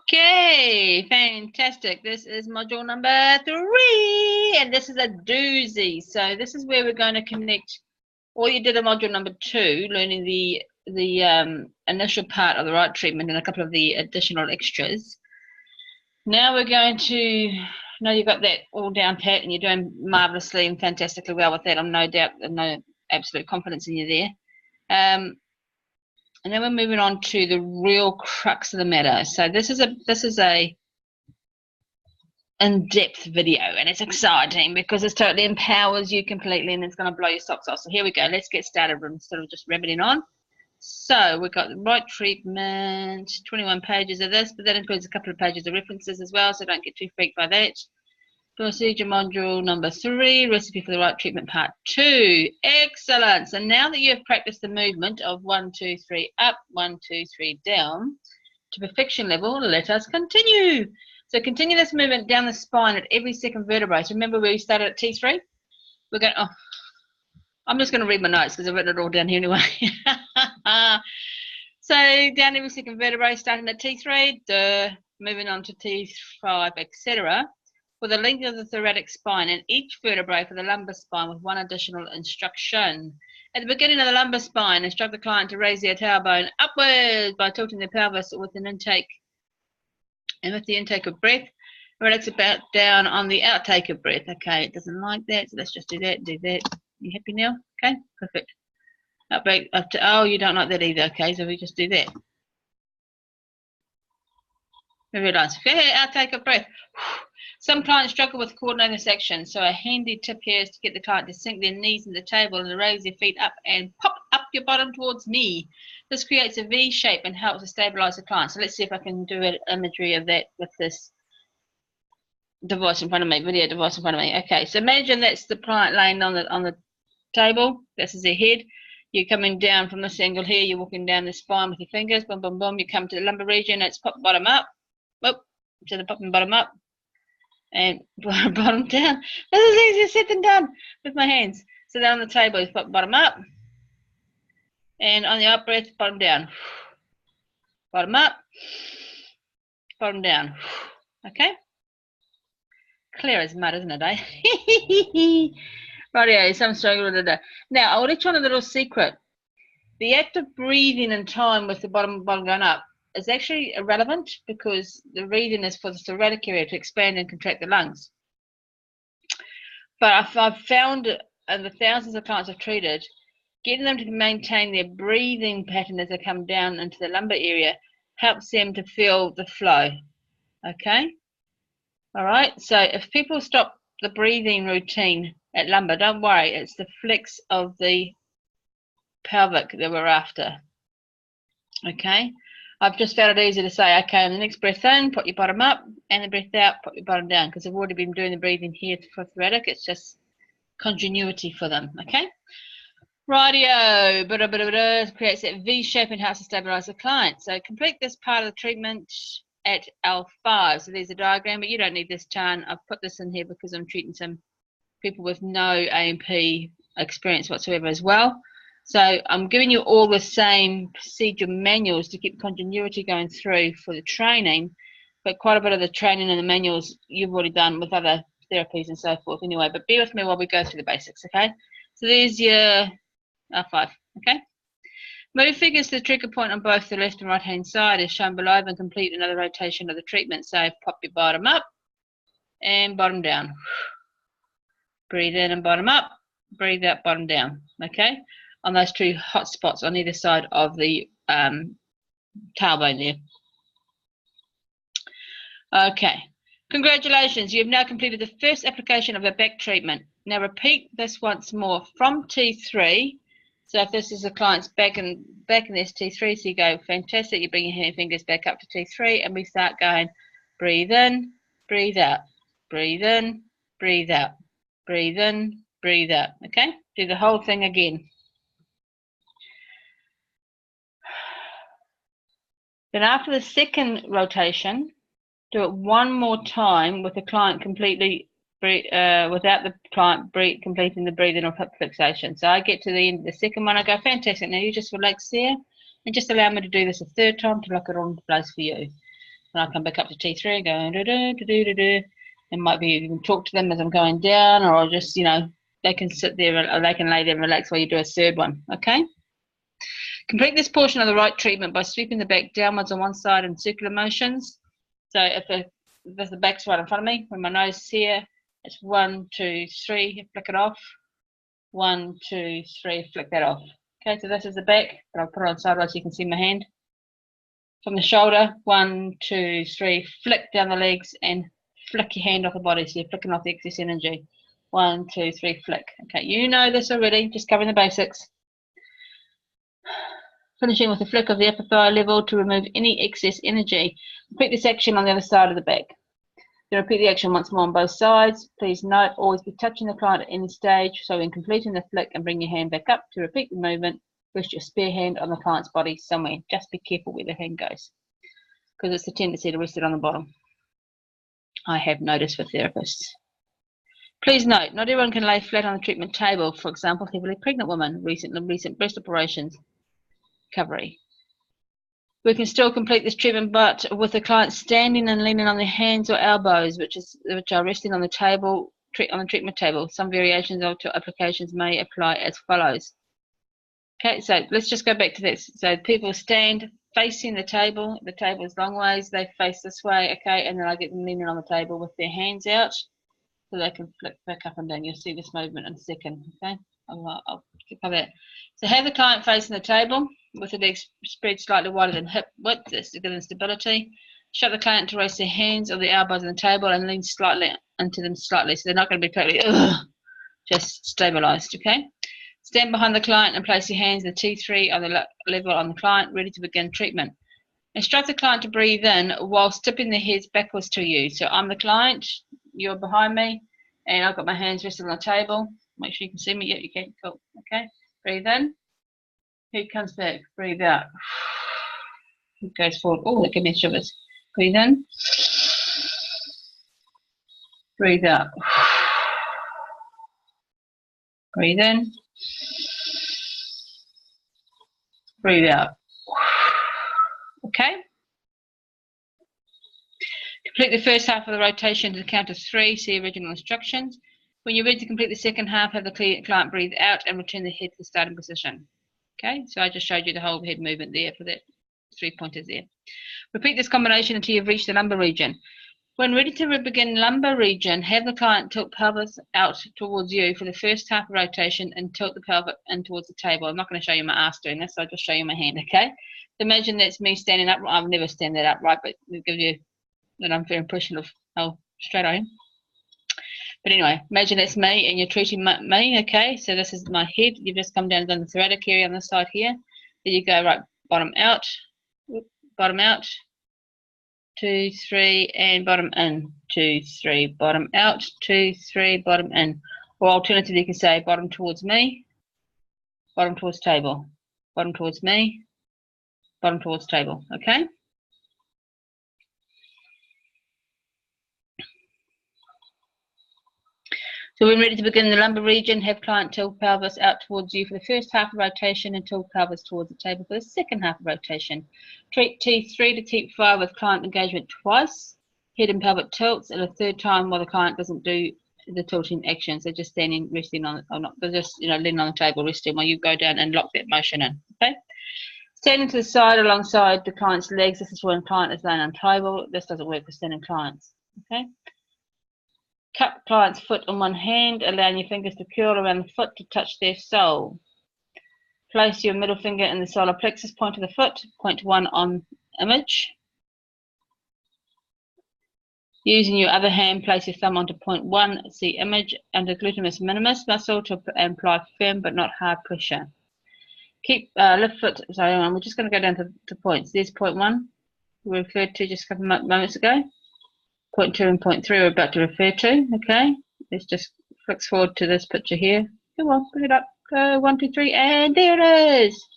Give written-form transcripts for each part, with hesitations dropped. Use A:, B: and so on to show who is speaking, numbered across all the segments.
A: Okay, fantastic. This is module number 3, and this is a doozy. So this is where we're going to connect. All you did in module number 2, learning the initial part of the right treatment and a couple of the additional extras. Now we're going to. Now you've got that all down pat, and you're doing marvelously and fantastically well with that. I'm no doubt, no absolute confidence in you there. And then we're moving on to the real crux of the matter. So this is a in-depth video, and it's exciting because it totally empowers you completely, and it's going to blow your socks off. So here we go. Let's get started instead of just rabbiting on. So we've got the right treatment, 21 pages of this, but that includes a couple of pages of references as well, so don't get too freaked by that. Procedure module number 3, recipe for the right treatment part 2. Excellent. So now that you have practiced the movement of 1, 2, 3 up, 1, 2, 3 down to perfection level, let us continue. So continue this movement down the spine at every second vertebrae. So remember where we started at T3? We're going, I'm just going to read my notes because I've written it all down here anyway. So down every second vertebrae, starting at T3, moving on to T5, etc. For the length of the thoracic spine and each vertebrae for the lumbar spine with one additional instruction. At the beginning of the lumbar spine, instruct the client to raise their tailbone upwards by tilting their pelvis with an intake. And with the intake of breath, relax about down on the outtake of breath. Okay, it doesn't like that, so let's just do that, You happy now? Okay, perfect. Up to, oh, you don't like that either. Okay, so we just do that. Very nice. Okay, outtake of breath. Some clients struggle with coordinating this action, so a handy tip here is to get the client to sink their knees into the table and raise their feet up and pop up your bottom towards me. This creates a V shape and helps to stabilize the client. So let's see if I can do an imagery of that with this device in front of me, video device in front of me. Okay, so imagine that's the client laying on the table. This is their head. You're coming down from this angle here. You're walking down the spine with your fingers. Boom, boom, boom. You come to the lumbar region. It's pop bottom up. Whoop, to the popping bottom up. And bottom down. This is easier said than done with my hands. So down on the table is bottom up. And on the out breath, bottom down. Bottom up. Bottom down. Okay? Clear as mud, isn't it, eh? Rightio, some struggle with it. Now, I'll let you on a little secret. The act of breathing in time with the bottom going up is actually irrelevant because the breathing is for the thoracic area to expand and contract the lungs. But I've found in the thousands of clients I've treated, getting them to maintain their breathing pattern as they come down into the lumbar area helps them to feel the flow. Okay? All right, so if people stop the breathing routine at lumbar, don't worry, it's the flex of the pelvic that we're after. Okay? I've just found it easy to say, okay, on the next breath in, put your bottom up, and the breath out, put your bottom down, because I've already been doing the breathing here for thoracic. It's just continuity for them, okay? Rightio, creates that V shape and helps to stabilize the client. So complete this part of the treatment at L5. So there's a diagram, but you don't need this, Chan. I've put this in here because I'm treating some people with no A&P experience whatsoever as well. So I'm giving you all the same procedure manuals to keep continuity going through for the training, but quite a bit of the training and the manuals you've already done with other therapies and so forth anyway, but bear with me while we go through the basics, okay? So there's your R5, okay? Move figures to the trigger point on both the left and right hand side as shown below and complete another rotation of the treatment. So pop your bottom up and bottom down. Breathe in and bottom up, breathe out, bottom down, okay? On those two hot spots on either side of the tailbone there. Okay, congratulations, you've now completed the first application of a back treatment. Now repeat this once more from T3. So if this is a client's back in this T3, so you go, fantastic, you bring your fingers back up to T3 and we start going, breathe in, breathe out, breathe in, breathe out, breathe in, breathe out, okay? Do the whole thing again. Then after the second rotation, do it one more time with the client completely, without the client completing the breathing or hip fixation. So I get to the end of the second one, I go, fantastic, now you just relax there and just allow me to do this a third time to lock it all into place for you. And I'll come back up to T3 and go do. And might be you can talk to them as I'm going down, or I'll just, you know, they can sit there or they can lay there and relax while you do a third one. Okay. Complete this portion of the right treatment by sweeping the back downwards on one side in circular motions. So if the back's right in front of me, when my nose is here, it's 1, 2, 3, flick it off. 1, 2, 3, flick that off. Okay, so this is the back, but I'll put it on sideways so you can see my hand. From the shoulder, 1, 2, 3, flick down the legs and flick your hand off the body, so you're flicking off the excess energy. 1, 2, 3, flick. Okay, you know this already, just covering the basics. Finishing with a flick of the upper thigh level to remove any excess energy. Repeat this action on the other side of the back. Then repeat the action once more on both sides. Please note, always be touching the client at any stage, so in completing the flick and bring your hand back up to repeat the movement, rest your spare hand on the client's body somewhere. Just be careful where the hand goes, because it's a tendency to rest it on the bottom. I have noticed for therapists. Please note, not everyone can lay flat on the treatment table. For example, heavily pregnant women, recent breast operations, recovery. We can still complete this treatment, but with the client standing and leaning on their hands or elbows, which are resting on the table, on the treatment table. Some variations of applications may apply as follows. Okay, so let's just go back to this. So people stand facing the table. The table is long ways. They face this way, okay, and then I get them leaning on the table with their hands out, so they can flip back up and down. You'll see this movement in a second, okay? I'll cover that. So have the client facing the table with the legs spread slightly wider than hip width. This to give them stability. Shut the client to rest their hands or the elbows on the table and lean slightly into them slightly, so they're not going to be totally just stabilized, okay? Stand behind the client and place your hands in the T3 on the level on the client, ready to begin treatment. Instruct the client to breathe in while tipping their heads backwards to you. So I'm the client, you're behind me, and I've got my hands resting on the table. Make sure you can see me. Yeah, you can. Cool. Okay. Breathe in. Head comes back. Breathe out. Head goes forward. Oh, that gave me shivers. Breathe in. Breathe out. Breathe in. Breathe out. Okay. Complete the first half of the rotation to the count of 3. See original instructions. When you're ready to complete the second half, have the client breathe out and return the head to the starting position. Okay, so I just showed you the whole head movement there for that 3 pointers there. Repeat this combination until you've reached the lumbar region. When ready to begin lumbar region, have the client tilt pelvis out towards you for the first half of rotation and tilt the pelvic in towards the table. I'm not going to show you my ass doing this, so I'll just show you my hand, okay? So imagine that's me standing up. I've never stand that upright, but it gives you an unfair impression of how straight I am. But anyway, imagine that's me and you're treating me, okay? So this is my head. You've just come down and done the thoracic area on this side here. There you go, right, bottom out, 2, 3, and bottom in, 2, 3, bottom out, 2, 3, bottom in. Or alternatively, you can say bottom towards me, bottom towards table, bottom towards me, bottom towards table, okay? So when ready to begin the lumbar region, have client tilt pelvis out towards you for the first half of rotation and tilt pelvis towards the table for the second half of rotation. Treat T3 to T5 with client engagement twice, head and pelvic tilts, and a third time while the client doesn't do the tilting actions. They're just standing, resting on, or not, they're just, you know, leaning on the table, resting while you go down and lock that motion in, okay? Standing to the side alongside the client's legs. This is when the client is laying on the table. This doesn't work for standing clients, okay? Cup the client's foot on one hand, allowing your fingers to curl around the foot to touch their sole. Place your middle finger in the solar plexus point of the foot, point 1 on image. Using your other hand, place your thumb onto point 1, see image, under glutamus minimus muscle to apply firm but not hard pressure. Keep lift foot, sorry, we're just going to go down to points. There's point 1, we referred to just a couple of moments ago. Point 2 and point 3 we're about to refer to, okay? Let's just flick forward to this picture here. Come on, bring it up. Go, 1, 2, 3, and there it is.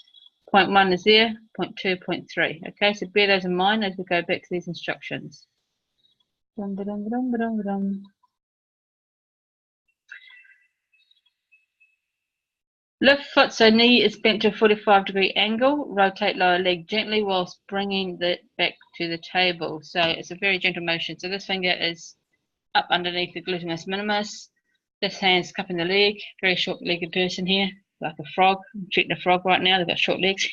A: Point 1 is there, point 2, point 3. Okay, so bear those in mind as we go back to these instructions. Dum, ba, dum, ba, dum, ba, dum, ba, dum. Lift foot so knee is bent to a 45-degree angle. Rotate lower leg gently whilst bringing it back to the table. So it's a very gentle motion. So this finger is up underneath the gluteus minimus. This hand's cupping the leg. Very short-legged person here, like a frog. I'm treating a frog right now. They've got short legs.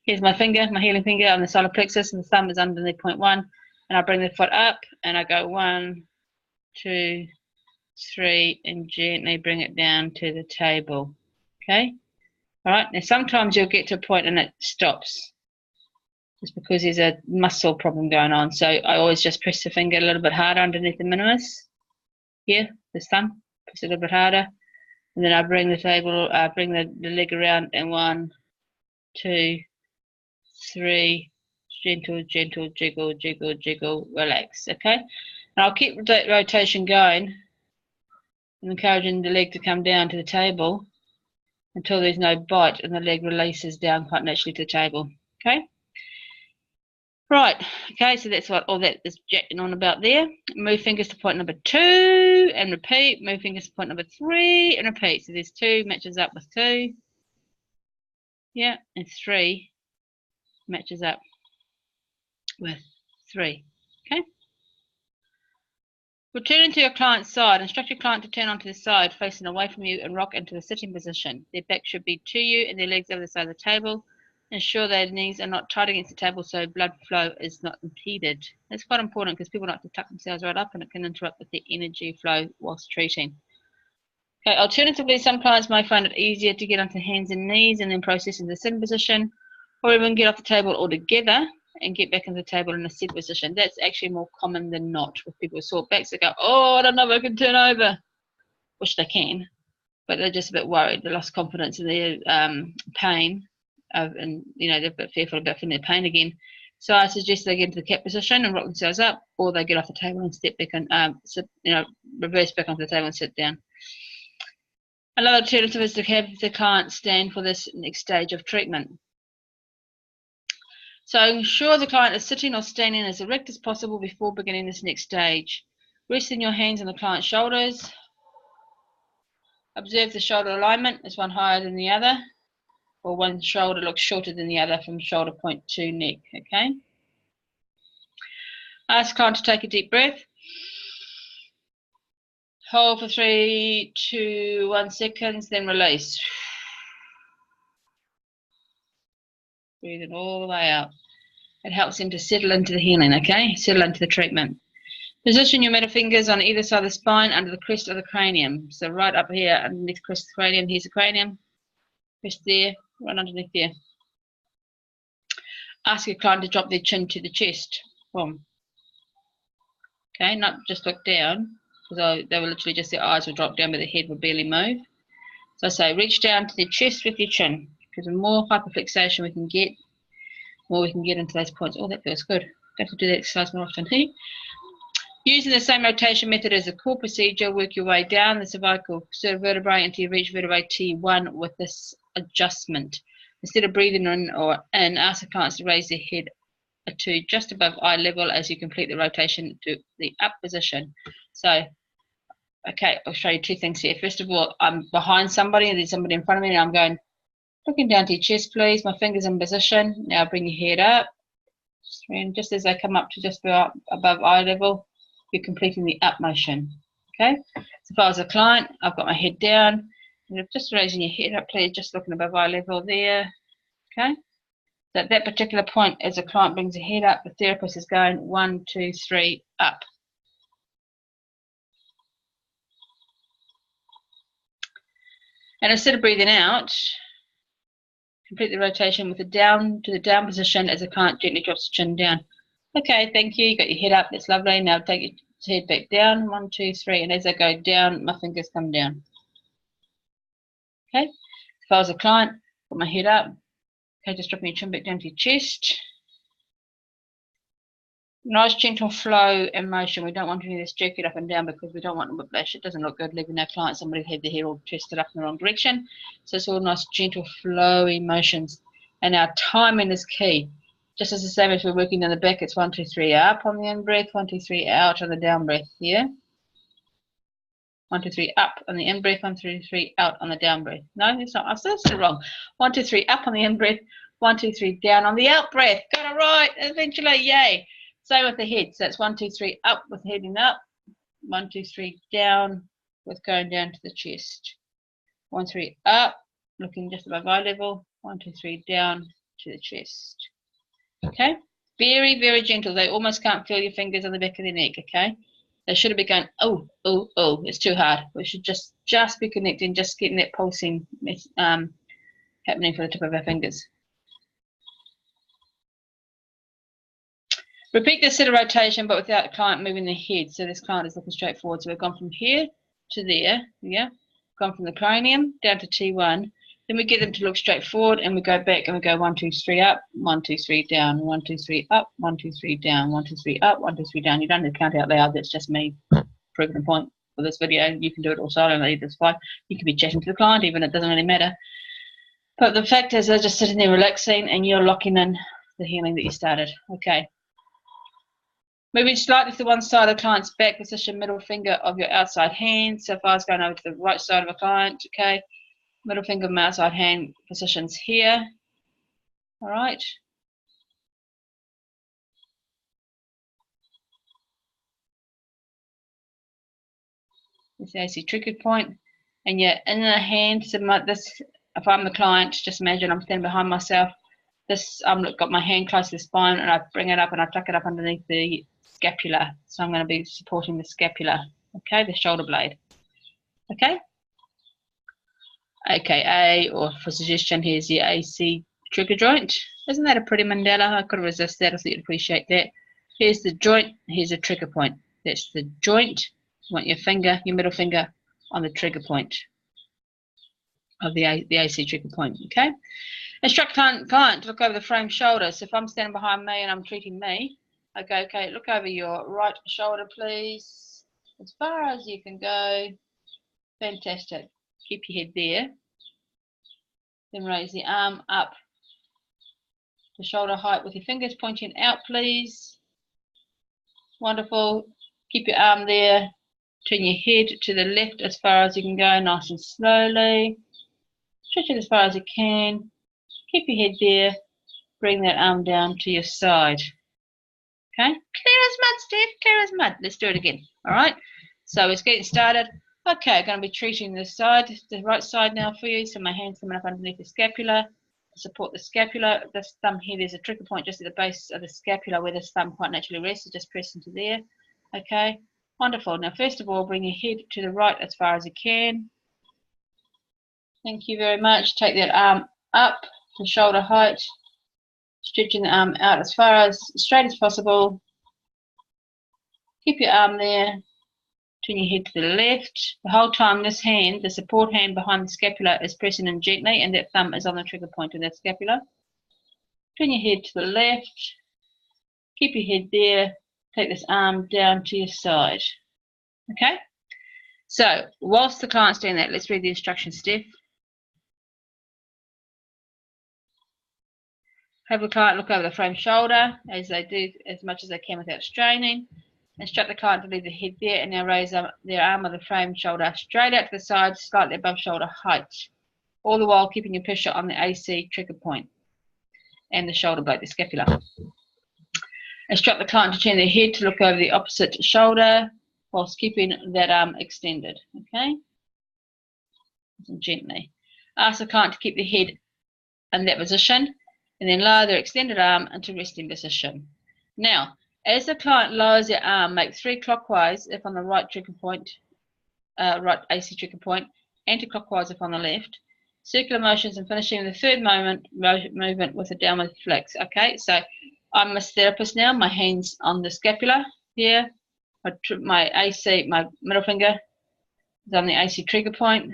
A: Here's my finger, my healing finger on the solar plexus, and the thumb is underneath point 1. And I bring the foot up, and I go 1, 2, 3, and gently bring it down to the table. Okay? All right, now sometimes you'll get to a point and it stops just because there's a muscle problem going on. So I always just press the finger a little bit harder underneath the minimus. Here, the thumb, press it a little bit harder. And then I bring the table, bring the leg around, and 1, 2, 3, gentle, gentle, jiggle, jiggle, jiggle, relax, okay? And I'll keep the rotation going and encouraging the leg to come down to the table until there's no bite and the leg releases down quite naturally to the table, okay? Right, okay, so that's what all that is jacking on about there. Move fingers to point number 2 and repeat. Move fingers to point number 3 and repeat. So there's 2 matches up with 2. Yeah, and 3 matches up with 3, okay? Returning to your client's side, instruct your client to turn onto the side, facing away from you, and rock into the sitting position. Their back should be to you and their legs over the side of the table. Ensure their knees are not tight against the table so blood flow is not impeded. That's quite important because people like to tuck themselves right up and it can interrupt with the energy flow whilst treating. Okay, alternatively, some clients may find it easier to get onto hands and knees and then process in the sitting position, or even get off the table altogether and get back into the table in a sit position. That's actually more common than not with people with sore backs. They go, oh, I don't know if I can turn over, which they can, but they're just a bit worried. They lost confidence in their pain, and they're a bit fearful about feeling their pain again. So I suggest they get into the cat position and rock themselves up, or they get off the table and step back and reverse back onto the table and sit down. Another alternative is to have the client stand for this next stage of treatment. So ensure the client is sitting or standing as erect as possible before beginning this next stage. Resting your hands on the client's shoulders. Observe the shoulder alignment. Is one higher than the other? Or one shoulder looks shorter than the other from shoulder point to neck, okay? Ask the client to take a deep breath. Hold for 3, 2, 1 seconds, then release. Breathing all the way out. It helps them to settle into the healing, okay? Settle into the treatment. Position your middle fingers on either side of the spine under the crest of the cranium. So right up here underneath the crest of the cranium, here's the cranium. Crest there, right underneath there. Ask your client to drop their chin to the chest. Boom. Okay, not just look down, because they will literally just, their eyes will drop down, but their head will barely move. So I say reach down to their chest with your chin, because the more hyperfixation we can get, more we can get into those points. Oh, that feels good. Have to do that exercise more often. Using the same rotation method as the core procedure, work your way down the cervical vertebrae until you reach vertebrae T1 with this adjustment. Instead of breathing in or in, ask the clients to raise their head to just above eye level as you complete the rotation to the up position. So, okay, I'll show you 2 things here. First of all, I'm behind somebody and there's somebody in front of me and I'm going, looking down to your chest, please. My fingers in position. Now bring your head up. And just as they come up to just above eye level, you're completing the up motion. Okay? So if I was a client, I've got my head down. And just raising your head up, please, just looking above eye level there. Okay? So at that particular point, as a client brings the head up, the therapist is going 1, 2, 3, up. And instead of breathing out, complete the rotation with the down to the down position as the client gently drops the chin down. Okay, thank you. You got your head up. That's lovely. Now take your head back down. 1, 2, 3. And as I go down, my fingers come down. Okay. If I was a client, put my head up. Okay, just dropping your chin back down to your chest. Nice gentle flow and motion. We don't want to do this jerk it up and down because we don't want whiplash. It doesn't look good leaving our client somebody had their hair all twisted up in the wrong direction. So it's all nice gentle flowy motions. And our timing is key. Just as the same as we're working down the back, it's 1, 2, 3 up on the in breath, 1, 2, 3 out on the down breath here. 1, 2, 3, up on the in breath. 1, 2, 3, out on the down breath. No, it's not. I'm still wrong. 1, 2, 3, up on the in breath. 1, 2, 3, down on the out breath. Got it right. Eventually, yay. Same with the head. So it's 1, 2, 3, up with heading up. 1, 2, 3, down with going down to the chest. 1, 3, up, looking just above eye level. 1, 2, 3, down to the chest. Okay. Very, very gentle. They almost can't feel your fingers on the back of their neck. Okay. They shouldn't be going, oh, oh, oh, it's too hard. We should just be connecting, just getting that pulsing happening for the tip of our fingers. Repeat this set of rotation, but without the client moving their head. So this client is looking straight forward. So we've gone from here to there, yeah? Gone from the cranium down to T1. Then we get them to look straight forward, and we go back and we go 1, 2, 3 up, 1, 2, 3 down, 1, 2, 3 up, 1, 2, 3 down, 1, 2, 3 up, 1, 2, 3 down. You don't need to count out loud. That's just me proving the point for this video. You can do it all silently. That's fine. You can be chatting to the client, even it doesn't really matter. But the fact is, they're just sitting there relaxing, and you're locking in the healing that you started. Okay. Moving slightly to one side of the client's back, position middle finger of your outside hand. So if I was going over to the right side of a client, okay. Middle finger of my outside hand positions here. All right. This is the AC trigger point. And your inner hand, so if I'm the client, just imagine I'm standing behind myself. This, I've got my hand close to the spine, and I bring it up and I tuck it up underneath the scapula. So I'm going to be supporting the scapula, okay, the shoulder blade. Okay. AKA, or for suggestion, here's the AC trigger joint. Isn't that a pretty mandala? I couldn't resist that. I thought you'd appreciate that. Here's the joint. Here's a trigger point. That's the joint. You want your finger, your middle finger, on the trigger point of the AC trigger point. Okay. Instruct client to look over the frame shoulder. So if I'm standing behind me and I'm treating me, I go, okay, look over your right shoulder, please, as far as you can go. Fantastic. Keep your head there. Then raise the arm up to shoulder height with your fingers pointing out, please. Wonderful. Keep your arm there. Turn your head to the left as far as you can go, nice and slowly. Stretch it as far as you can. Keep your head there. Bring that arm down to your side. Okay. Clear as mud, Steph. Clear as mud. Let's do it again. All right. So it's getting started. Okay, I'm going to be treating this side, the right side now for you. So my hand's coming up underneath the scapula to support the scapula. This thumb here, there's a trigger point just at the base of the scapula where this thumb quite naturally rests. So just press into there. Okay, wonderful. Now, first of all, bring your head to the right as far as you can. Thank you very much. Take that arm up to shoulder height, stretching the arm out as far as straight as possible. Keep your arm there. Turn your head to the left. The whole time this hand, the support hand behind the scapula, is pressing in gently, and that thumb is on the trigger point of that scapula. Turn your head to the left. Keep your head there. Take this arm down to your side. Okay? So, whilst the client's doing that, let's read the instructions, Steph. Have the client look over the frame shoulder as they do, as much as they can without straining. Instruct the client to leave the head there, and now raise their arm of the frame shoulder straight out to the side, slightly above shoulder height, all the while keeping your pressure on the AC trigger point and the shoulder blade, the scapula. Instruct the client to turn their head to look over the opposite shoulder whilst keeping that arm extended. Okay? And gently. Ask the client to keep their head in that position, and then lower their extended arm into resting position. Now, as the client lowers their arm, make 3 clockwise if on the right trigger point, right AC trigger point, anti-clockwise if on the left. Circular motions, and finishing with the third movement with a downward flex. Okay, so I'm a therapist now. My hands on the scapula here. My middle finger is on the AC trigger point.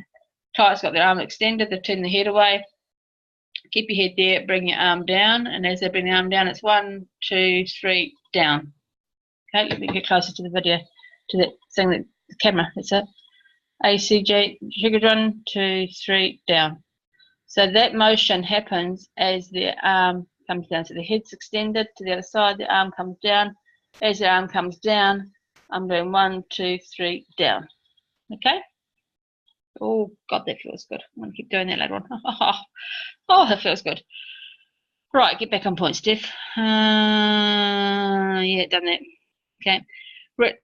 A: Client's got their arm extended. They've turned the head away. Keep your head there, bring your arm down, and as they bring the arm down, it's 1, 2, 3, down. Okay, let me get closer to the video, to the thing, that the camera. That's it. ACG trigger 1, 2, 3, down. So that motion happens as the arm comes down. So the head's extended to the other side, the arm comes down. As the arm comes down, I'm doing 1, 2, 3, down. Okay, Oh, God, that feels good. I'm going to keep doing that later on. Oh, that feels good. Right, get back on point, Steph. Yeah, done that. Okay.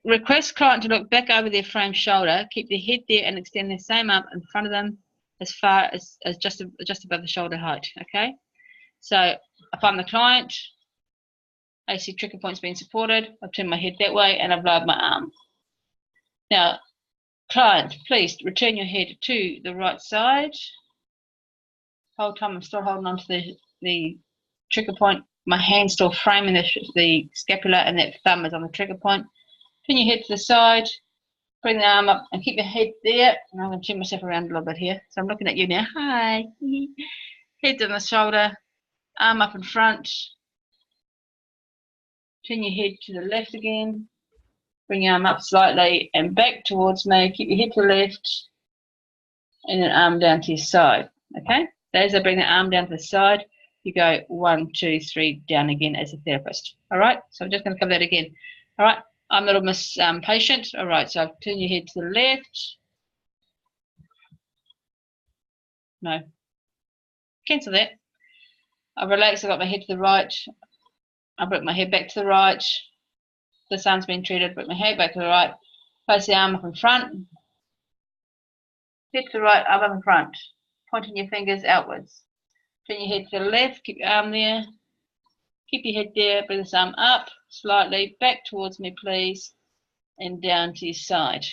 A: Request client to look back over their frame shoulder, keep their head there and extend their same arm in front of them as far as just above the shoulder height, okay? So if I'm the client, AC trigger point's being supported, I've turned my head that way and I've lowered my arm. Now, client, please return your head to the right side. Whole time I'm still holding on to the trigger point. My hand's still framing the scapula and that thumb is on the trigger point. Turn your head to the side, bring the arm up and keep your head there. And I'm going to turn myself around a little bit here. So I'm looking at you now. Hi. Head on the shoulder, arm up in front. Turn your head to the left again. Bring your arm up slightly and back towards me. Keep your head to the left and then arm down to your side. Okay? So as I bring the arm down to the side, you go 1, 2, 3 down again as a therapist. All right? So I'm just going to cover that again. All right? I'm a little patient. All right, so I've turned your head to the left. No. Cancel that. I've relaxed. I've got my head to the right. I bring my head back to the right. This arm's been treated. Bring my head back to the right. Place the arm up in front. Head to the right, arm up in front. Pointing your fingers outwards. Turn your head to the left. Keep your arm there. Keep your head there. Bring this arm up slightly. Back towards me, please. And down to your side.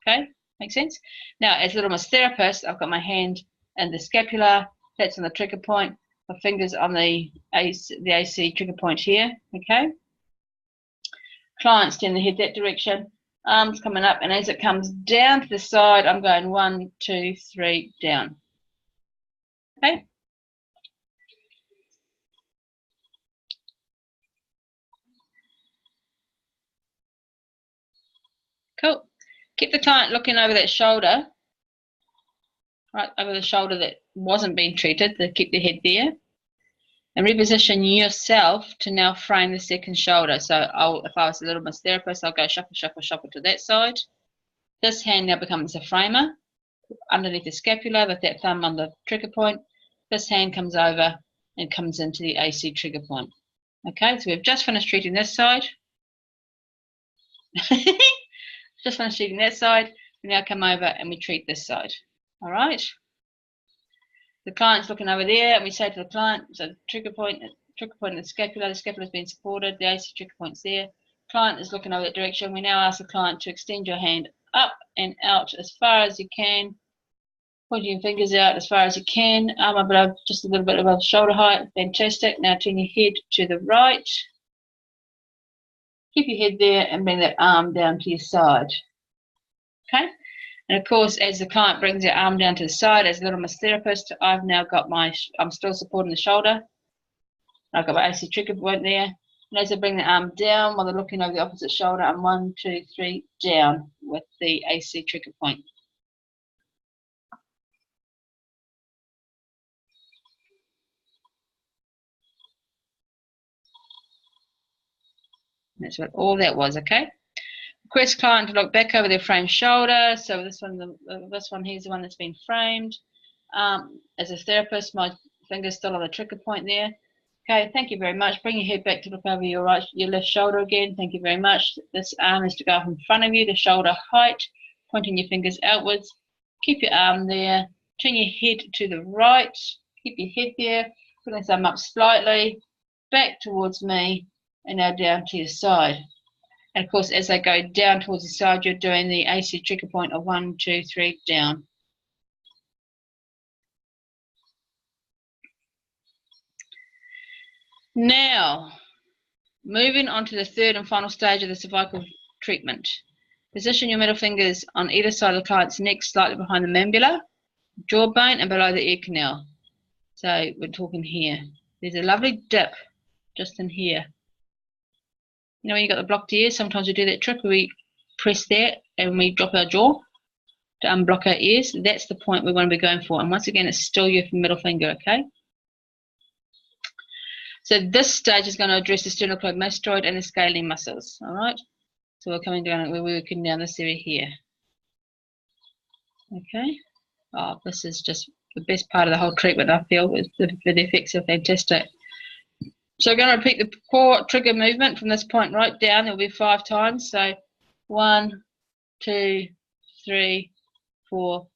A: Okay? Make sense? Now, as a little therapist, I've got my hand and the scapula. That's on the trigger point. My fingers on the AC trigger point here. Okay? Clients turn the head that direction. Arms coming up, and as it comes down to the side, I'm going 1, 2, 3 down. Okay? Cool. Keep the client looking over that shoulder, right over the shoulder that wasn't being treated. To keep the head there, and reposition yourself to now frame the second shoulder. So if I was a little therapist, I'll go shuffle, shuffle, shuffle to that side. This hand now becomes a framer underneath the scapula with that thumb on the trigger point. This hand comes over and comes into the AC trigger point. Okay, so we've just finished treating this side. Just finished treating that side. We now come over and we treat this side. All right. The client's looking over there, and we say to the client, so the trigger point and the scapula has been supported, the AC trigger point's there. Client is looking over that direction. We now ask the client to extend your hand up and out as far as you can, pointing your fingers out as far as you can, arm above, just a little bit above shoulder height. Fantastic. Now turn your head to the right. Keep your head there and bring that arm down to your side. Okay? And of course, as the client brings their arm down to the side, as a little therapist, I've now got I'm still supporting the shoulder. I've got my AC trigger point there. And as I bring the arm down while they're looking over the opposite shoulder, I'm 1, 2, 3 down with the AC trigger point. That's what all that was, okay? Request client to look back over their frame shoulder. So this one here's the one that's been framed. As a therapist, my finger's still on the trigger point there. Okay, thank you very much. Bring your head back to look over your left shoulder again. Thank you very much. This arm is to go up in front of you, the shoulder height, pointing your fingers outwards. Keep your arm there. Turn your head to the right. Keep your head there. Bring this arm up slightly, back towards me, and now down to your side. And of course, as they go down towards the side, you're doing the AC trigger point of 1, 2, 3 down. Now, moving on to the third and final stage of the cervical treatment. Position your middle fingers on either side of the client's neck, slightly behind the mandibular, jawbone, and below the ear canal. So we're talking here. There's a lovely dip just in here. You know when you got the blocked ears, sometimes we do that trick where we press that and we drop our jaw to unblock our ears. That's the point we want to be going for. And once again, it's still your middle finger, okay? So this stage is going to address the sternocleidomastoid and the scalene muscles, all right? So we're coming down, we're working down this area here. Okay. Oh, this is just the best part of the whole treatment, I feel. The effects are fantastic. So I'm going to repeat the core trigger movement from this point right down. There will be 5 times. So 1, 2, 3, 4,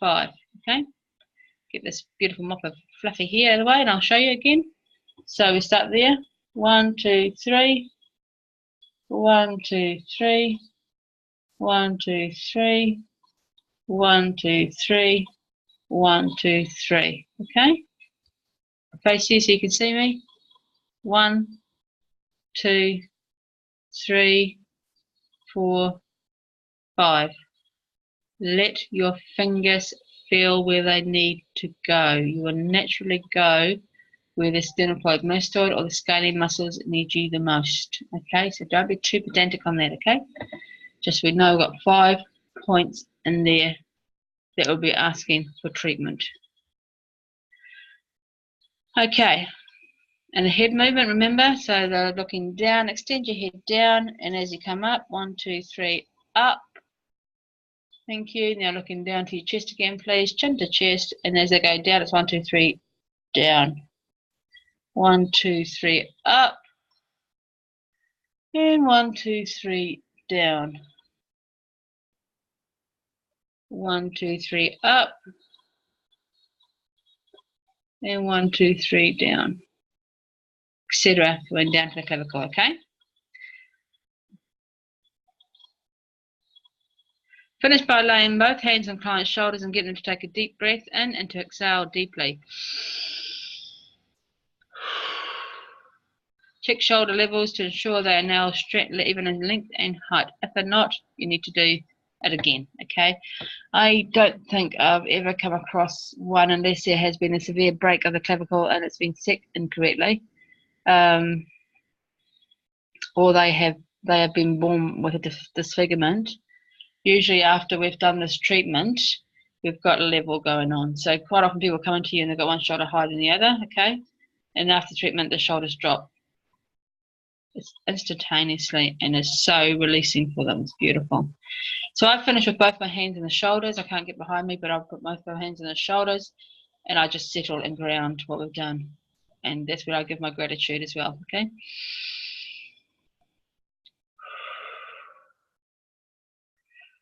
A: 5. Okay. Get this beautiful mop of fluffy hair out of the way, and I'll show you again. So we start there. 1, 2, 3. 1, 2, 3. 1, 2, 3. 1, 2, 3. 1, 2, 3. Okay. Face here so you can see me. 1, 2, 3, 4, 5. Let your fingers feel where they need to go. You will naturally go where the sternocleidomastoid or the scalene muscles need you the most. Okay, so don't be too pedantic on that. Okay, just we know we've got 5 points in there that will be asking for treatment. Okay, and the head movement, remember, so they're looking down. Extend your head down, and as you come up, 1, 2, 3, up. Thank you. Now looking down to your chest again, please. Chin to chest, and as they go down, it's 1, 2, 3, down. 1, 2, 3, up. And 1, 2, 3, down. 1, 2, 3, up. And 1, 2, 3, down. Etc. Going down to the clavicle, okay? Finish by laying both hands on client's shoulders and getting them to take a deep breath in and to exhale deeply. Check shoulder levels to ensure they are now straight, even in length and height. If they're not, you need to do it again, okay? I don't think I've ever come across one unless there has been a severe break of the clavicle and it's been set incorrectly, or they have been born with a disfigurement. Usually after we've done this treatment, we've got a level going on. So quite often people come into you and they've got one shoulder higher than the other, okay? And after treatment, the shoulders drop. It's instantaneously and is so releasing for them. It's beautiful. So I finish with both my hands in the shoulders. I can't get behind me, but I'll put both my hands in the shoulders and I just settle and ground what we've done. And that's where I give my gratitude as well, okay?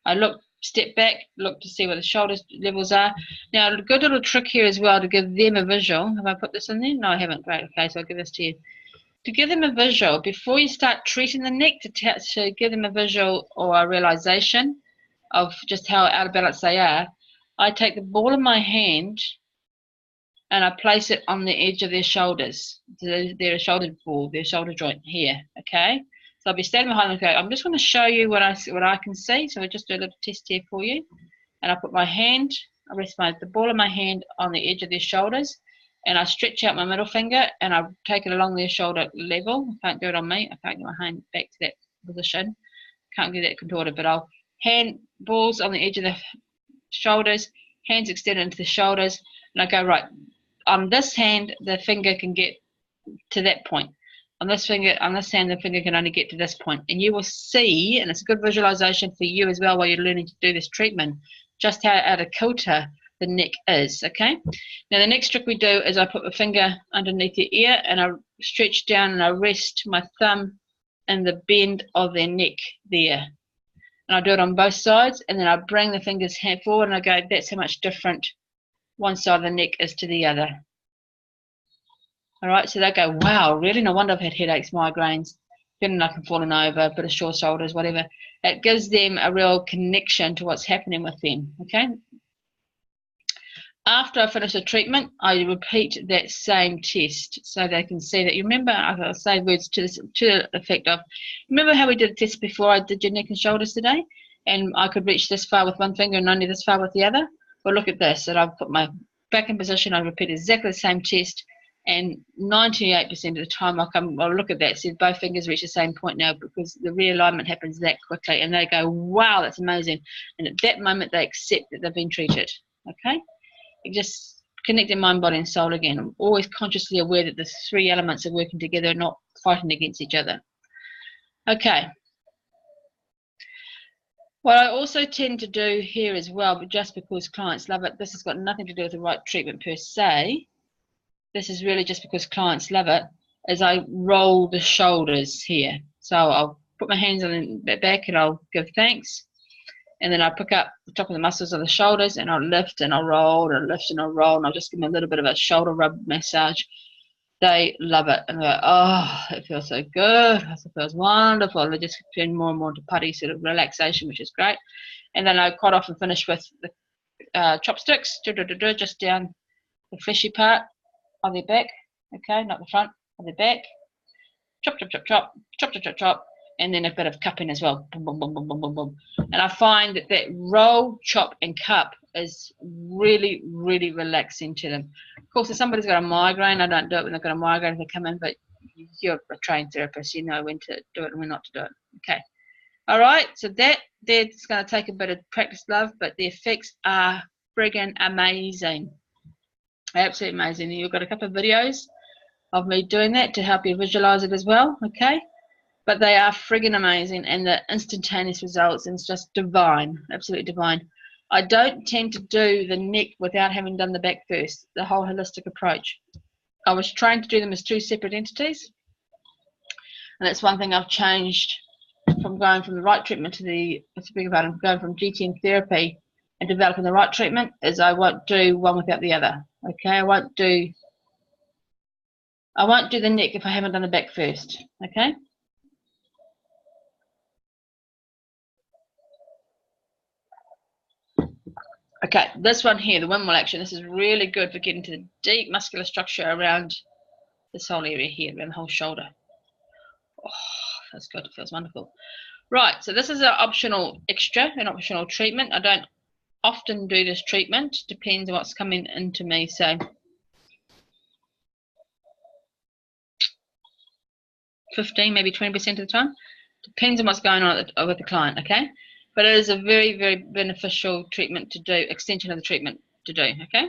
A: I look, step back, look to see where the shoulder levels are. Now, a good little trick here as well to give them a visual. Have I put this in there? No, I haven't. Great. Okay, so I'll give this to you. To give them a visual, before you start treating the neck, to give them a visual or a realization of just how out of balance they are, I take the ball of my hand and I place it on the edge of their shoulders, their shoulder ball, their shoulder joint here, okay? So I'll be standing behind them and go, I'm just going to show you what I can see. So I'll just do a little test here for you. And I put my hand, I rest the ball of my hand on the edge of their shoulders, and I stretch out my middle finger and I take it along their shoulder level. I can't do it on me. I can't get my hand back to that position. Can't get that contorted, but I'll hand balls on the edge of the shoulders, hands extended into the shoulders, and I go, right, on this hand, the finger can get to that point. On this hand, the finger can only get to this point. And you will see, and it's a good visualization for you as well while you're learning to do this treatment, just how out of kilter the neck is, okay? Now, the next trick we do is I put my finger underneath the ear and I stretch down and I rest my thumb in the bend of their neck there. And I do it on both sides, and then I bring the fingers hand forward and I go, that's how much different one side of the neck is to the other. All right, so they go, wow, really? No wonder I've had headaches, migraines, feeling like I'm falling over, a bit of sore shoulders, whatever. It gives them a real connection to what's happening with them, okay? After I finish the treatment, I repeat that same test so they can see that. You remember, I'll say words to the effect of, remember how we did a test before I did your neck and shoulders today? And I could reach this far with one finger and only this far with the other? Well, look at this. And I've put my back in position. I repeat exactly the same test. And 98% of the time I'll look at that, see both fingers reach the same point now because the realignment happens that quickly. And they go, wow, that's amazing. And at that moment, they accept that they've been treated, okay? You just connect their mind, body, and soul again. I'm always consciously aware that the 3 elements are working together, not fighting against each other. Okay. What I also tend to do here as well, but just because clients love it, this has got nothing to do with the right treatment per se. This is really just because clients love it, is I roll the shoulders here. So I'll put my hands on the back and I'll give thanks. And then I pick up the top of the muscles of the shoulders and I'll lift and I'll roll and I'll lift and I'll roll and I'll just give them a little bit of a shoulder rub massage. They love it and they're like, oh, it feels so good. It feels wonderful. They just turn more and more into putty sort of relaxation, which is great. And then I quite often finish with the chopsticks, just down the fleshy part of their back, okay, not the front, of their back. Chop, chop, chop, chop, chop, chop, chop, chop, and then a bit of cupping as well. Boom, boom, boom, boom, boom, boom, boom. And I find that that roll, chop, and cup is really, really relaxing to them. Of course, if somebody's got a migraine, I don't do it when they've got a migraine if they come in, but you're a trained therapist, you know when to do it and when not to do it. Okay. All right, so that's going to take a bit of practice, love, but the effects are friggin' amazing. Absolutely amazing. You've got a couple of videos of me doing that to help you visualize it as well, okay? But they are friggin' amazing and the instantaneous results, and it's just divine, absolutely divine. I don't tend to do the neck without having done the back first, the whole holistic approach. I was trying to do them as two separate entities, and that's one thing I've changed from going from the right treatment to the, going from GTM therapy and developing the right treatment, is I won't do one without the other, okay? I won't do the neck if I haven't done the back first, okay? Okay, this one here, the windmill action, this is really good for getting to the deep muscular structure around this whole area here, around the whole shoulder. Oh, that's good, it feels wonderful. Right, so this is an optional extra, an optional treatment. I don't often do this treatment, depends on what's coming into me, so 15, maybe 20% of the time. Depends on what's going on with the client, okay? But it is a very, very beneficial treatment to do, extension of the treatment to do, okay?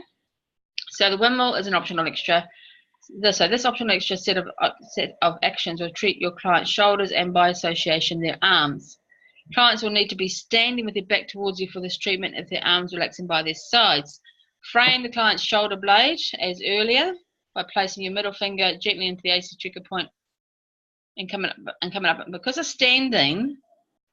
A: So the windmill is an optional extra. So this optional extra set of actions will treat your client's shoulders and by association their arms. Clients will need to be standing with their back towards you for this treatment if their arms relaxing by their sides. Frame the client's shoulder blade as earlier by placing your middle finger gently into the AC trigger point and coming up. Because of standing,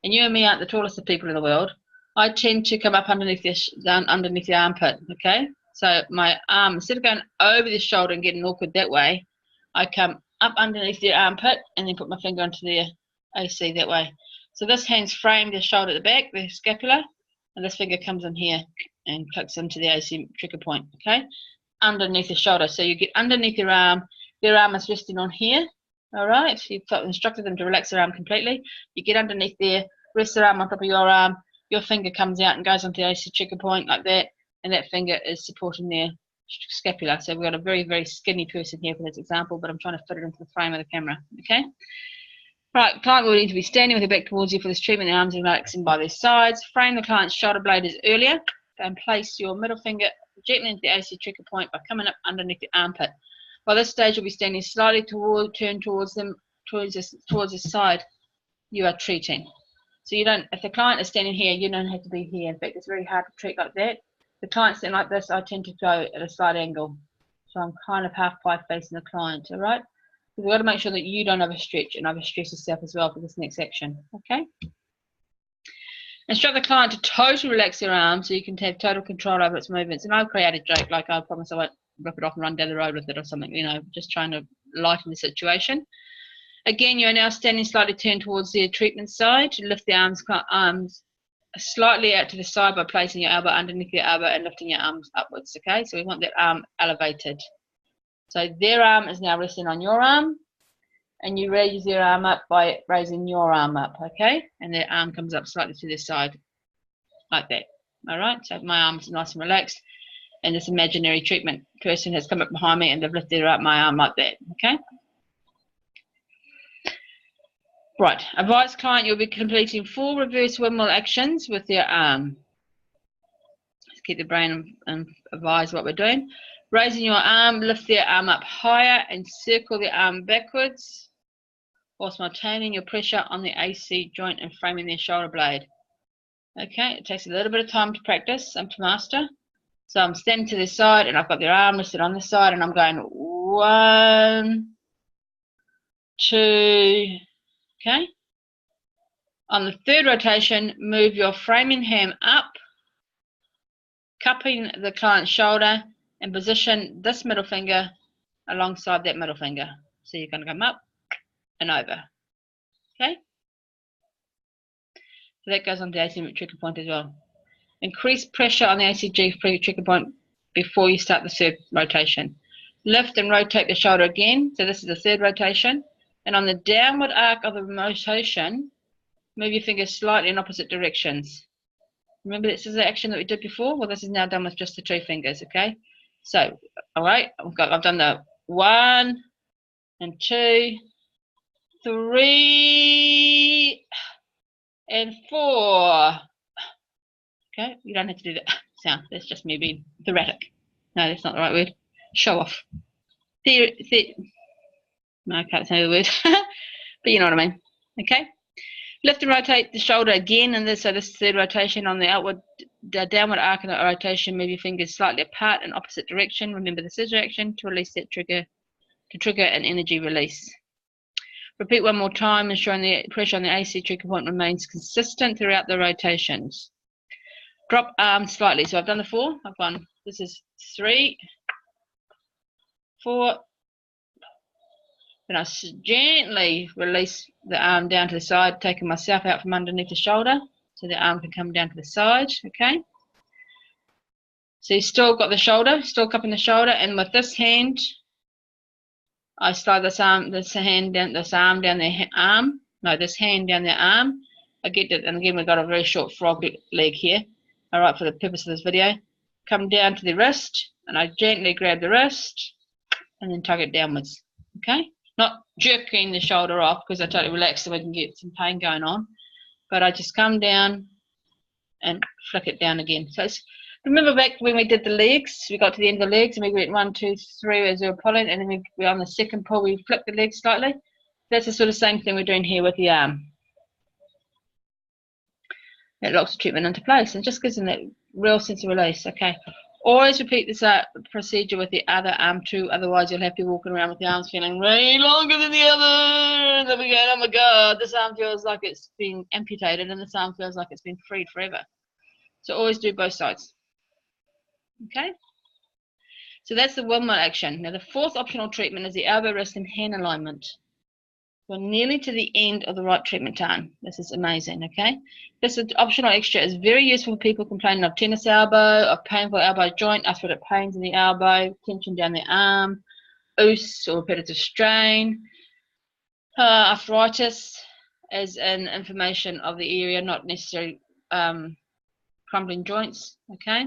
A: and you and me aren't the tallest of people in the world, I tend to come up underneath the armpit, okay? So my arm, instead of going over the shoulder and getting awkward that way, I come up underneath the armpit and then put my finger onto the AC that way. So this hand's framed the shoulder at the back, the scapula, and this finger comes in here and clicks into the AC trigger point, okay? Underneath the shoulder. So you get underneath your arm, their arm is resting on here, all right? You've instructed them to relax their arm completely. You get underneath there, rest their arm on top of your arm, your finger comes out and goes onto the AC trigger point like that, and that finger is supporting their scapula. So we've got a very, very skinny person here for this example, but I'm trying to fit it into the frame of the camera, okay? Right, client will need to be standing with their back towards you for this treatment, the arms are relaxing by their sides. Frame the client's shoulder blade as earlier, and place your middle finger gently into the AC trigger point by coming up underneath the armpit. By this stage, you'll be standing slightly turned towards them, towards the side you are treating. So you don't, if the client is standing here, you don't have to be here. In fact, it's very hard to treat like that. The client standing like this, I tend to go at a slight angle. So I'm kind of half pie facing the client, all right? We've got to make sure that you don't overstretch and overstress yourself as well for this next action, okay? Instruct the client to totally relax their arm so you can have total control over its movements. And I'll create a joke like, I promise I won't rip it off and run down the road with it or something, you know, just trying to lighten the situation. Again, you are now standing slightly turned towards the treatment side. Lift the arms slightly out to the side by placing your elbow underneath your elbow and lifting your arms upwards, okay? So we want that arm elevated. So their arm is now resting on your arm, and you raise their arm up by raising your arm up, okay? And their arm comes up slightly to the side, like that, all right? So my arm's nice and relaxed, and this imaginary treatment person has come up behind me and they've lifted up my arm like that, okay? Right, advise client you'll be completing 4 reverse windmill actions with your arm. Let's keep the brain and advise what we're doing. Raising your arm, lift their arm up higher and circle the arm backwards whilst maintaining your pressure on the AC joint and framing their shoulder blade. Okay, it takes a little bit of time to practice and to master. So I'm standing to the side and I've got their arm listed on this side and I'm going 1, 2, okay. On the third rotation, move your framing hand up, cupping the client's shoulder and position this middle finger alongside that middle finger. So you're going to come up and over, okay. So that goes on the asymmetric trigger point as well. Increase pressure on the ACG trigger point before you start the third rotation. Lift and rotate the shoulder again. So this is the third rotation. And on the downward arc of the rotation, move your fingers slightly in opposite directions. Remember, this is the action that we did before? Well, this is now done with just the 2 fingers, okay? So, all right, I've done the 1 and 2, 3 and 4. Okay, you don't have to do that sound. That's just me being erratic. No, that's not the right word. Show off. No, I can't say the word. But you know what I mean. Okay. Lift and rotate the shoulder again, and so this third rotation on the downward arc of the rotation. Move your fingers slightly apart in opposite direction. Remember the scissor action to release that trigger, to trigger an energy release. Repeat one more time, ensuring the pressure on the AC trigger point remains consistent throughout the rotations. Drop arms slightly. So I've done the 4. I've gone. This is 3, 4. Then I gently release the arm down to the side, taking myself out from underneath the shoulder, so the arm can come down to the side. Okay. So you still got the shoulder, still cupping the shoulder, and with this hand, I slide this hand down the arm. No, this hand down the arm. I get it, and again we've got a very short frog leg here. All right, for the purpose of this video, come down to the wrist, and I gently grab the wrist, and then tug it downwards. Okay, not jerking the shoulder off because I totally relax so we can get some pain going on, but I just come down and flick it down again. So it's, remember back when we did the legs, we got to the end of the legs and we went 1, 2, 3 as we were pulling, and then we on the second pull we flick the legs slightly. That's the sort of same thing we're doing here with the arm. It locks the treatment into place and just gives them that real sense of release. Okay, always repeat this procedure with the other arm too, otherwise you'll have to walk around with the arms feeling way longer than the other, and then we go, oh my god, this arm feels like it's been amputated and this arm feels like it's been freed forever. So always do both sides. Okay, so that's the 1 more action. Now the 4th optional treatment is the elbow, wrist and hand alignment. We're nearly to the end of the right treatment time. This is amazing, okay? This optional extra is very useful for people complaining of tennis elbow, of painful elbow joint, arthritic pains in the elbow, tension down the arm, OOS or repetitive strain, arthritis as an inflammation of the area, not necessarily crumbling joints, okay?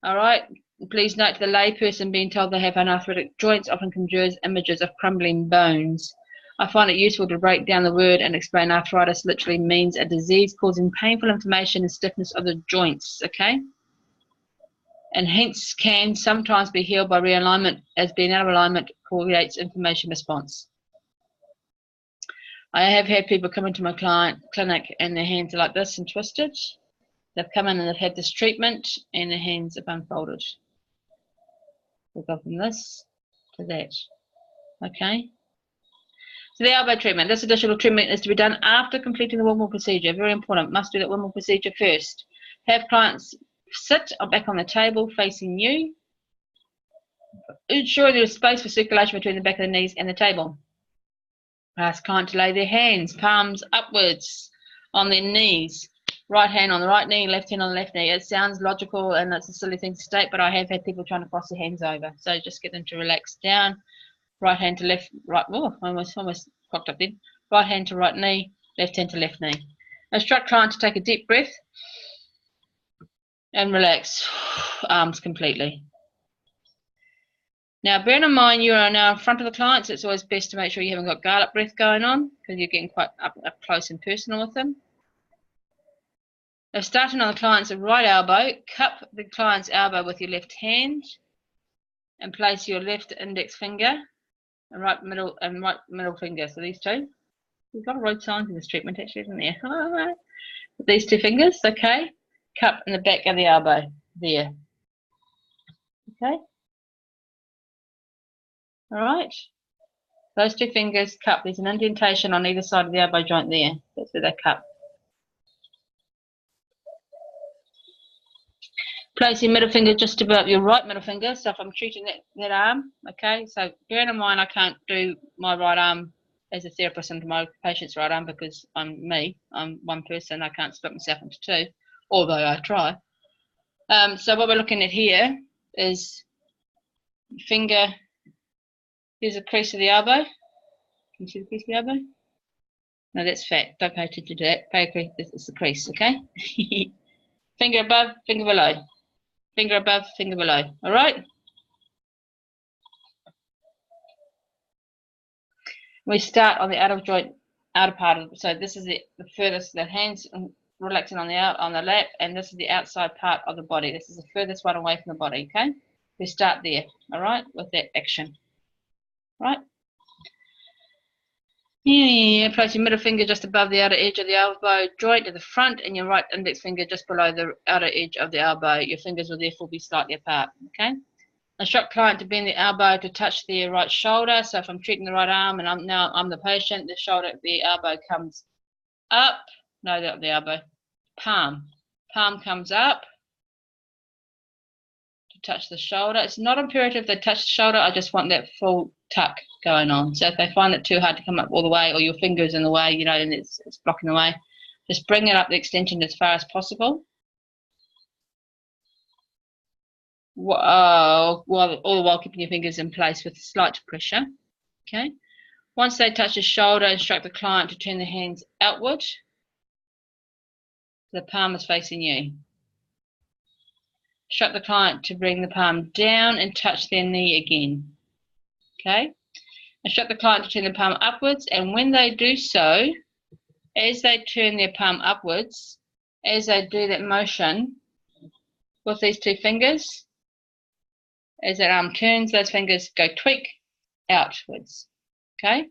A: All right, please note the layperson being told they have arthritic joints often conjures images of crumbling bones. I find it useful to break down the word and explain arthritis literally means a disease causing painful inflammation and stiffness of the joints, okay? And hence can sometimes be healed by realignment, as being out of alignment creates inflammation response. I have had people come into my clinic and their hands are like this and twisted. They've come in and they've had this treatment and their hands have unfolded. We'll go from this to that, okay? So the elbow treatment, this additional treatment is to be done after completing the windmill procedure. Very important, must do that windmill procedure first. Have clients sit back on the table facing you. Ensure there is space for circulation between the back of the knees and the table. Ask client to lay their hands, palms upwards on their knees. Right hand on the right knee, left hand on the left knee. It sounds logical and it's a silly thing to state, but I have had people trying to cross their hands over. So just get them to relax down. Right hand to left, right, oh, almost cocked up then. Right hand to right knee, left hand to left knee. Instruct client to take a deep breath and relax arms completely. Now, bear in mind you are now in front of the client, so it's always best to make sure you haven't got garlic breath going on because you're getting quite up close and personal with them. Now, starting on the client's right elbow, cup the client's elbow with your left hand and place your left index finger and right middle finger. So these two. We've got road signs in this treatment actually, isn't there? with these two fingers, okay? Cup in the back of the elbow, there. Okay? Alright? Those two fingers cup. There's an indentation on either side of the elbow joint there. That's where they cup. Place your middle finger just above your right middle finger. So if I'm treating that arm, okay, so bearing in mind I can't do my right arm as a therapist into my patient's right arm because I'm one person, I can't split myself into two, although I try. So what we're looking at here is finger, here's a crease of the elbow. Can you see the crease of the elbow? No, that's fat. Don't pay attention to that. It's the crease, okay? Finger above, finger below. Finger above, finger below. All right? We start on the outer joint, outer part of it. So this is the furthest, the hands relaxing on the lap, and this is the outside part of the body. This is the furthest one away from the body, okay? We start there, all right, with that action. Right? Yeah, place your middle finger just above the outer edge of the elbow joint at the front, and your right index finger just below the outer edge of the elbow. Your fingers will therefore be slightly apart, okay? Instruct client to bend the elbow to touch their right shoulder. So if I'm treating the right arm and I'm the patient, the elbow comes up. No, the elbow. Palm comes up to touch the shoulder. It's not imperative they touch the shoulder. I just want that full tuck going on. So if they find it too hard to come up all the way, or your finger's in the way, you know, and it's blocking the way, just bring it up the extension as far as possible. All the while keeping your fingers in place with slight pressure. Okay. Once they touch the shoulder, instruct the client to turn the hands outward. The palm is facing you. Instruct the client to bring the palm down and touch their knee again. Okay. Instruct the client to turn the palm upwards, and when they do so, as they turn their palm upwards, as they do that motion with these two fingers, as that arm turns, those fingers go tweak outwards. Okay.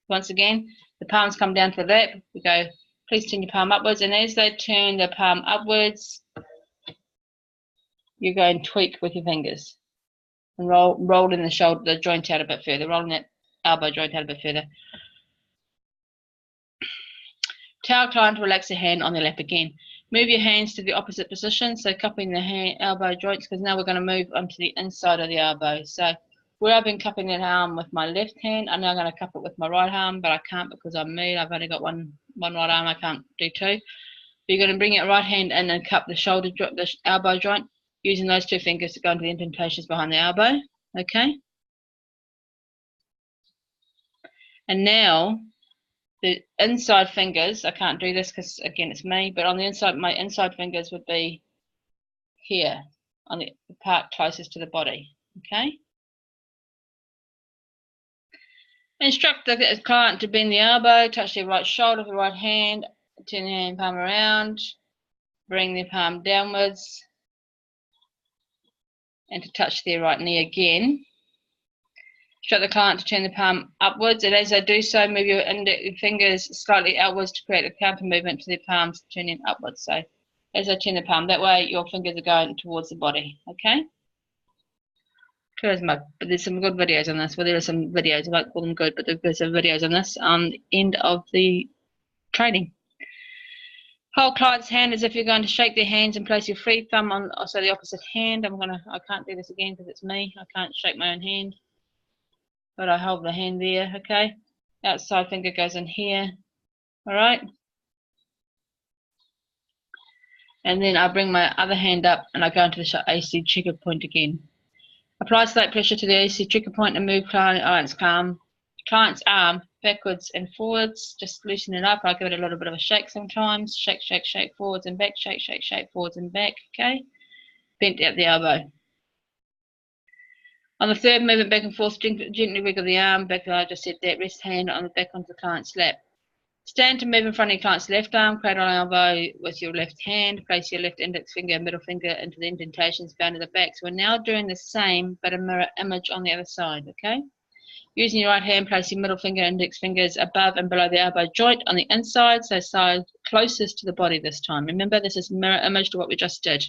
A: Once again, the palms come down to the lap. We go, please turn your palm upwards, and as they turn the palm upwards, you go and tweak with your fingers and roll in the joint out a bit further, rolling that elbow joint out a bit further. Tell client to relax their hand on their lap again. Move your hands to the opposite position, so cupping the elbow joints, because now we're going to move onto the inside of the elbow. So where I've been cupping that arm with my left hand, I'm now going to cup it with my right arm, but I can't because I'm me. I've only got one right arm. I can't do two. But you're going to bring your right hand in and cup the elbow joint, using those two fingers to go into the indentations behind the elbow. Okay. And now the inside fingers, I can't do this because again it's me, but on the inside, my inside fingers would be here on the part closest to the body. Okay. Instruct the client to bend the elbow, touch their right shoulder with the right hand, turn the hand palm around, bring their palm downwards, and to touch their right knee again. Instruct the client to turn the palm upwards, and as they do so, move your fingers slightly outwards to create a counter movement to their palms turning upwards. So as I turn the palm that way, your fingers are going towards the body. Okay. But there's some good videos on this. Well, there are some videos, I won't call them good, but there's some videos on this on the end of the training. Hold client's hand as if you're going to shake their hands and place your free thumb on also the opposite hand. I can't do this again because it's me. I can't shake my own hand. But I hold the hand there, okay? Outside finger goes in here, all right? And then I bring my other hand up and I go into the AC trigger point again. Apply slight pressure to the AC trigger point and move client's arm backwards and forwards. Just loosen it up. I give it a little bit of a shake sometimes. Shake, shake, shake, forwards and back. Shake, shake, shake, forwards and back, okay? Bent out the elbow. On the third movement, back and forth, gently wiggle the arm back. I just said that. Rest hand on the back onto the client's lap. Stand to move in front of your client's left arm. Cradle elbow with your left hand. Place your left index finger and middle finger into the indentations found at the back. So we're now doing the same, but a mirror image on the other side, okay? Using your right hand, place your middle finger and index fingers above and below the elbow joint on the inside, so side closest to the body this time. Remember, this is mirror image to what we just did.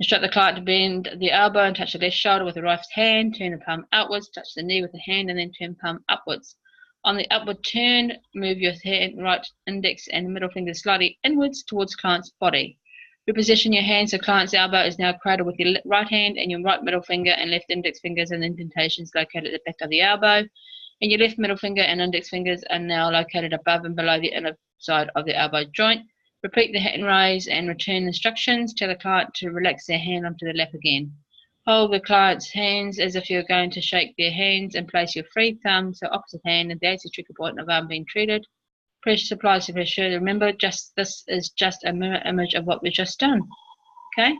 A: Instruct the client to bend the elbow and touch the left shoulder with the right hand. Turn the palm outwards, touch the knee with the hand, and then turn palm upwards. On the upward turn, move your hand, right index and middle finger slightly inwards towards client's body. Reposition your hand so client's elbow is now cradled with your right hand, and your right middle finger and left index fingers and indentations located at the back of the elbow. And your left middle finger and index fingers are now located above and below the inner side of the elbow joint. Repeat the hand raise and return instructions. Tell the client to relax their hand onto the lap again. Hold the client's hands as if you're going to shake their hands and place your free thumb, so opposite hand, and there's the trigger point of arm being treated. Pressure applies to pressure. Remember, this is just a mirror image of what we've just done. Okay?